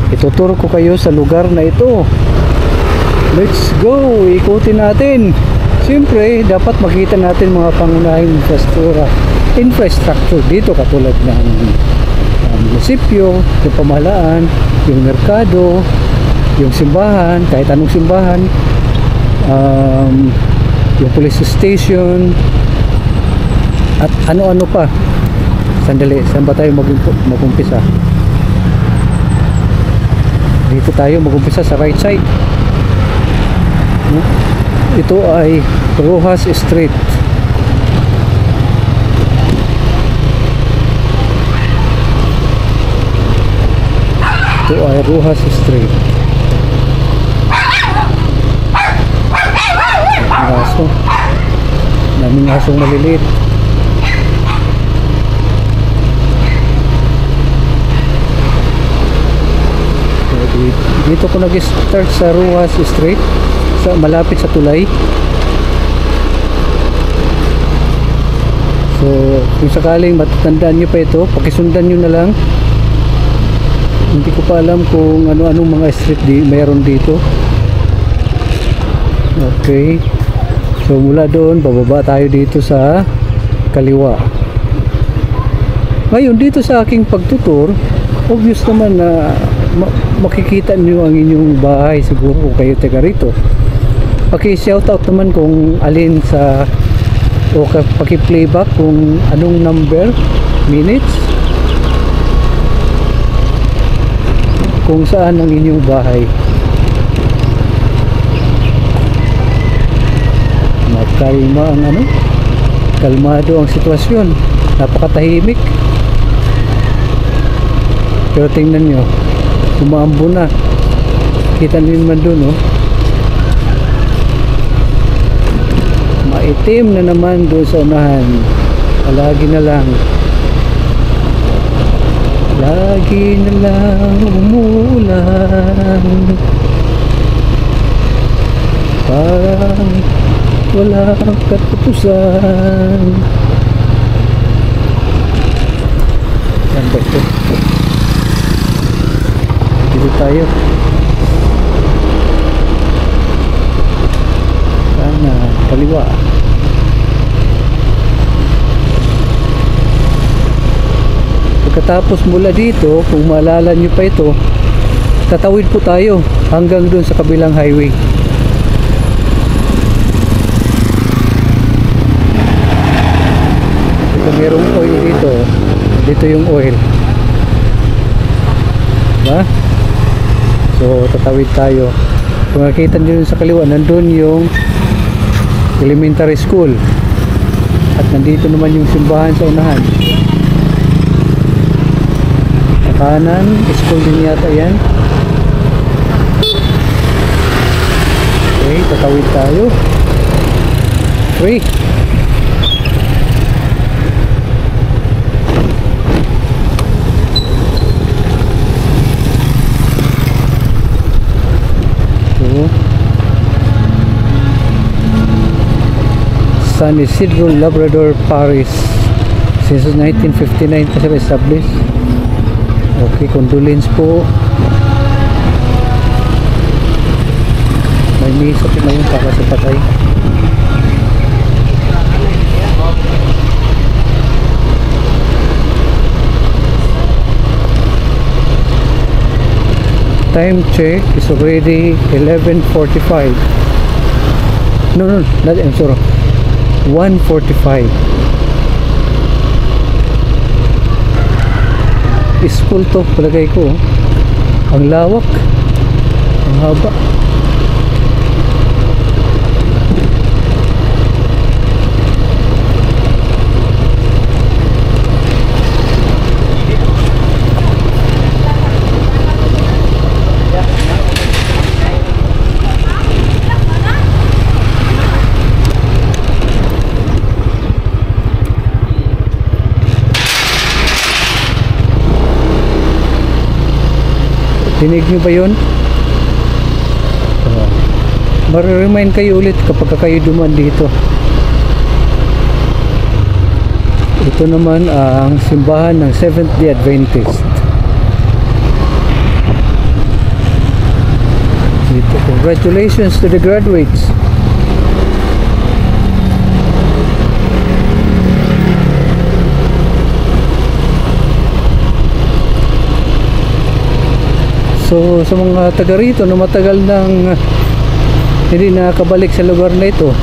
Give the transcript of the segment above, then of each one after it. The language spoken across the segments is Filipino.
Ituturo ko kayo sa lugar na ito. Let's go, ikutin natin. Siyempre, dapat makita natin mga pangunahing infrastructure dito, katulad ng munisipyo, yung pamahalaan, yung merkado, yung simbahan, kahit anong simbahan, yung police station, at ano-ano pa. Sandali, saan ba tayo mag-umpisa? Dito tayo mag-umpisa sa right side. Ito ay Rojas Street. Ito ay Rojas Street. Aso. Daming asong maliliit. Dito ko nag-start sa Rojas Street, malapit sa tulay. So kung sakaling matatandaan nyo pa ito, pakisundan nyo na lang. Hindi ko pa alam kung ano-anong mga street mayroon dito. Okay, so mula doon bababa tayo dito sa kaliwa. Ngayon dito sa aking pagtutur, obvious naman na makikita niyo ang inyong bahay siguro kung kayo taga rito. Paki-shoutout naman kung alin sa, o paki-playback kung anong number, minutes, kung saan ang inyong bahay. Magkalma ang kalmado ang sitwasyon, napakatahimik. Pero tingnan nyo, umaambo na. Kita nyo naman dun, maitim na naman doon sa unahan. Lagi na lang umuulan, parang walang katapusan. Saan ba ito? Dito tayo. Sana kaliwa. Pagkatapos mula dito, kung maalala nyo pa ito, tatawid po tayo hanggang dun sa kabilang highway. Ito, merong oil dito. Dito yung oil, diba? So tatawid tayo. Kung nakita nyo sa kaliwa, nandun yung elementary school, at nandito naman yung simbahan sa unahan. Sa kanan, school din yata yan. Okay, tatawid tayo. 3. San Isidro Labrador Parish, since 1959 pa sila established. Okay, condolence po. May misa po ngayon para sa patay. Time check is already 11:45. No, I'm sorry, 1:45. School to, palagay ko. Ang lawak, ang haba. Dinig nyo ba yun? Mare-remind kayo ulit kapag kayo duman dito. Ito naman ang simbahan ng Seventh-day Adventist. Congratulations to the graduates. So sa mga taga rito na matagal nang hindi nakabalik sa lugar na ito,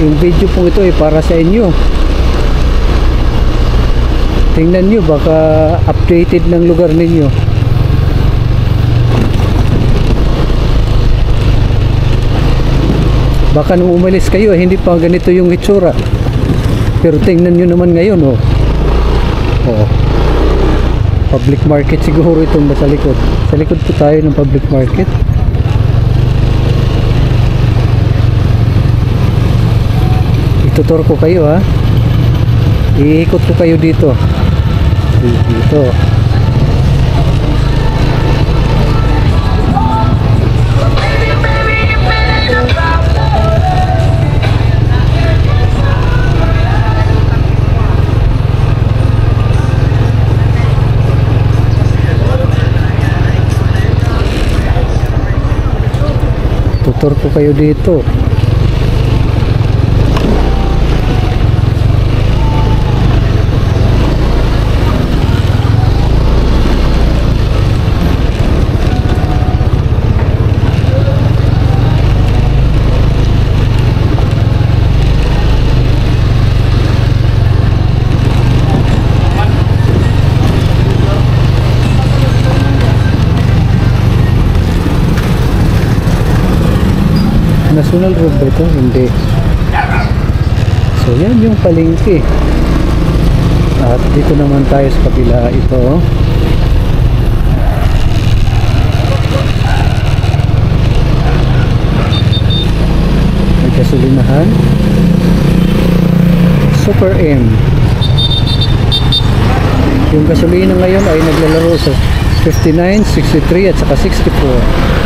yung video pong ito ay para sa inyo. Tingnan nyo, baka updated ng lugar ninyo. Baka nung umalis kayo hindi pa ganito yung itsura, pero tingnan nyo naman ngayon. Oh, public market siguro itong nasa likod. Sa likod po tayo ng public market. Itutur ko kayo, ha. Iikot ko kayo dito. Dito. Tutur ko kayo dito. National road ba ito? Hindi. So yan yung palengke. At dito naman tayo sa kabila. Ito, may gasolinahan. Super M. Yung gasolina ngayon ay naglalaro sa 59, 63 at saka 64.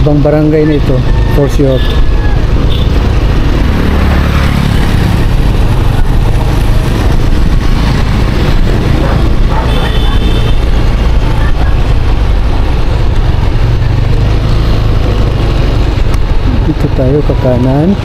Ibang barangay na ito, for sure. Dito tayo kakanan.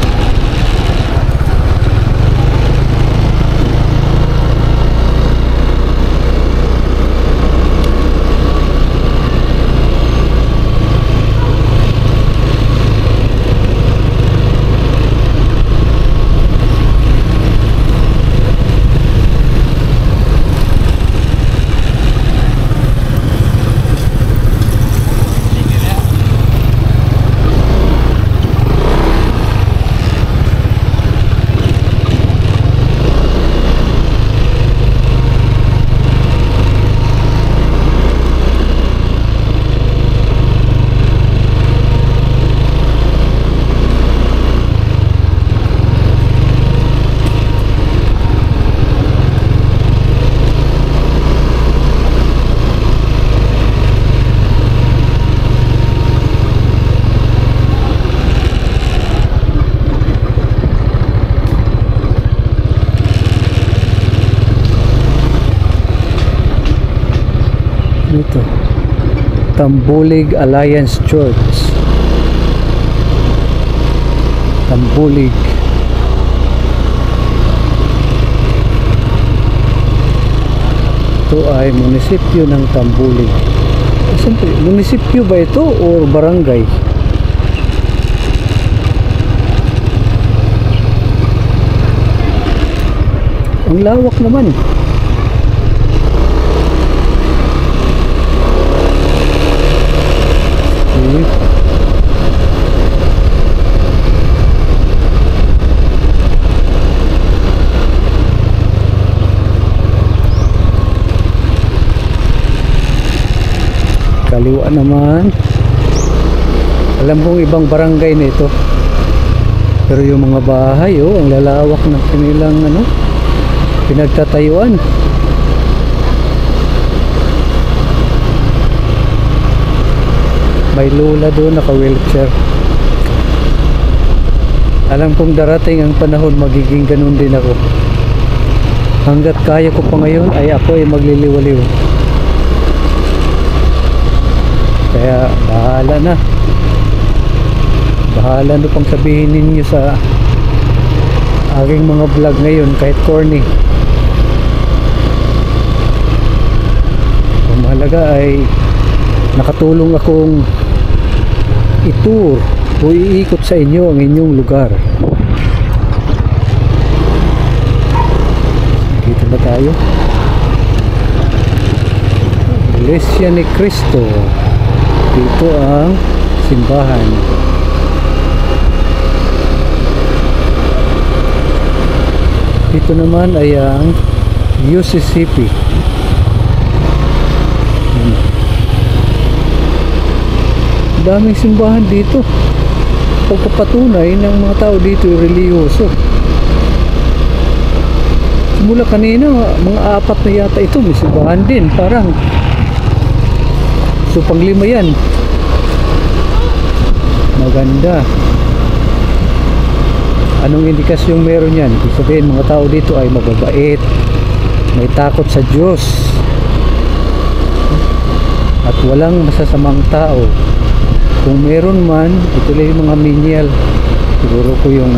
Ito, Tambulig Alliance Church. Tambulig. Ito ay munisipyo ng Tambulig. Siyempre, munisipyo ba ito o barangay? Ang lawak naman. Kaliwa naman. Alam kong ibang barangay na ito. Pero yung mga bahay, ang lalawak ng kanilang pinagtatayuan. May lula doon, naka-wheelchair. Alam kong darating ang panahon, magiging ganun din ako. Hanggat kaya ko pa ngayon ay ako ay magliliwaliw. Kaya bahala na. Bahala na pang sabihin ninyo sa aking mga vlog ngayon, kahit corny. Ang mahalaga ay nakatulong akong i-tour o iikot sa inyo ang inyong lugar. Dito na tayo. Iglesia ni Cristo. Dito ang simbahan. Dito naman ay ang UCCP. Daming simbahan dito. Pagpapatunay ng mga tao dito reliyoso. Simula kanina, mga 4 na yata ito, may simbahan din. Parang so pang-5 yan. Maganda. Anong indikasyong meron yan? Ibig sabihin, mga tao dito ay mababait, may takot sa Diyos, at walang masasamang tao. Kung meron man, ito lang yung mga menial. Siguro ko yung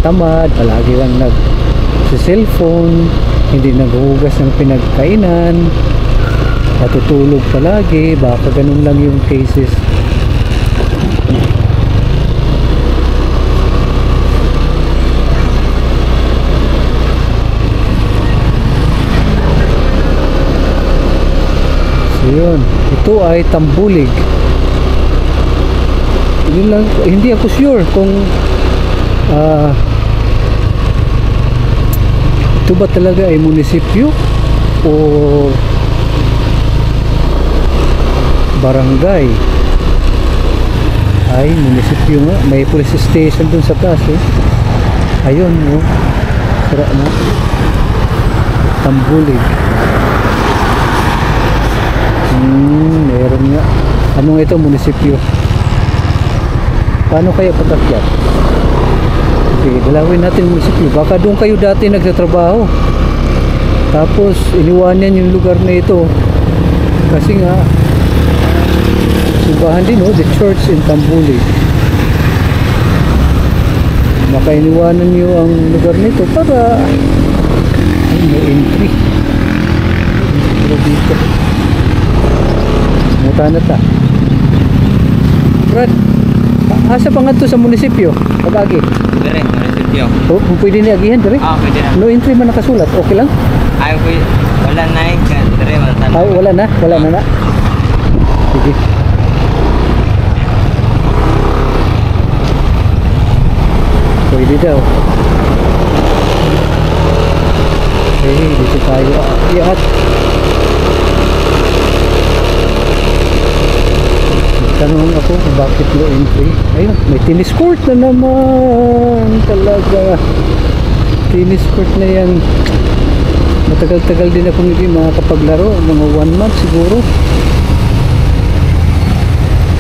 tamad, palagi lang nag-cellphone, hindi naghuhugas ng pinagkainan, natutulog palagi. Baka ganun lang yung cases. So yun, ito ay Tambulig. Hindi ako sure kung ito ba talaga ay munisipyo o barangay. Ay munisipyo nga, may police station dun sa taas eh. Ayun no, sira na. Tambulig. Meron nga. Anong ito, munisipyo? Paano kaya patakyat? Okay, dalawin natin munisipyo. Baka doon kayo dati nagtatrabaho, tapos iniwanan yung lugar na ito kasi nga simbahan din, oh, the church in Tambulig. Baka iniwanan nyo ang lugar nito para ay, no entry. Pero dito muta na ta. Brad, asa pa nga to sa munisipyo? Pag-agi? Dire, munisipyo. O, kung pwede ni agihan, dire? Pwede na. No entry man nakasulat, okay lang? Ay, wala na eh. Dire, wala na. Ay, wala na? Wala na na? Sige. Pwede daw. Okay, dito tayo. Iat. Tanong ako kung bakit no entry. Ayun, may tennis court na naman. Talaga. Tennis court na yan. Matagal-tagal din ako hindi makakapaglaro. Mga 1 month siguro.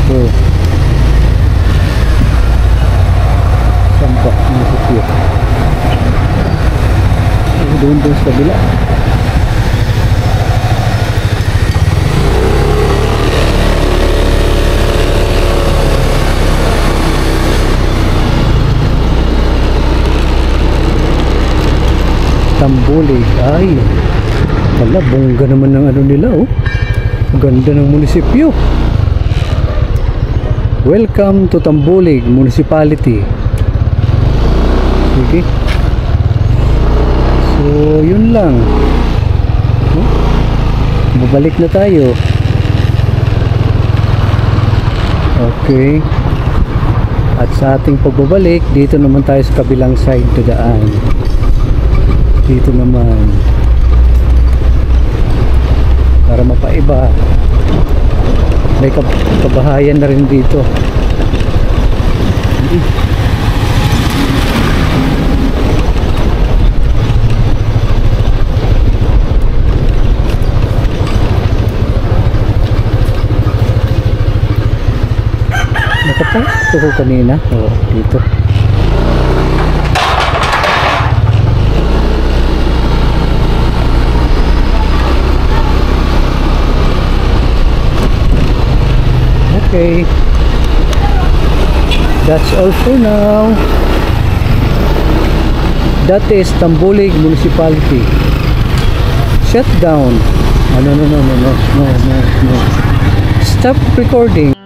So, sampak na sityo. Doon sa kabila. Tambulig. Ay, wala, bongga naman ng ano nila, oh. Ganda ng munisipyo. Welcome to Tambulig Municipality. Sige. So, yun lang. Babalik na tayo. Okay. At sa ating pagbabalik, dito naman tayo sa kabilang side to daan. Dito naman para mapaiba, may kabahayan na rin dito. Dito ko kanina. Oo, dito. Okay. That's all for now. That is Tambulig Municipality. Shut down. No. Stop recording.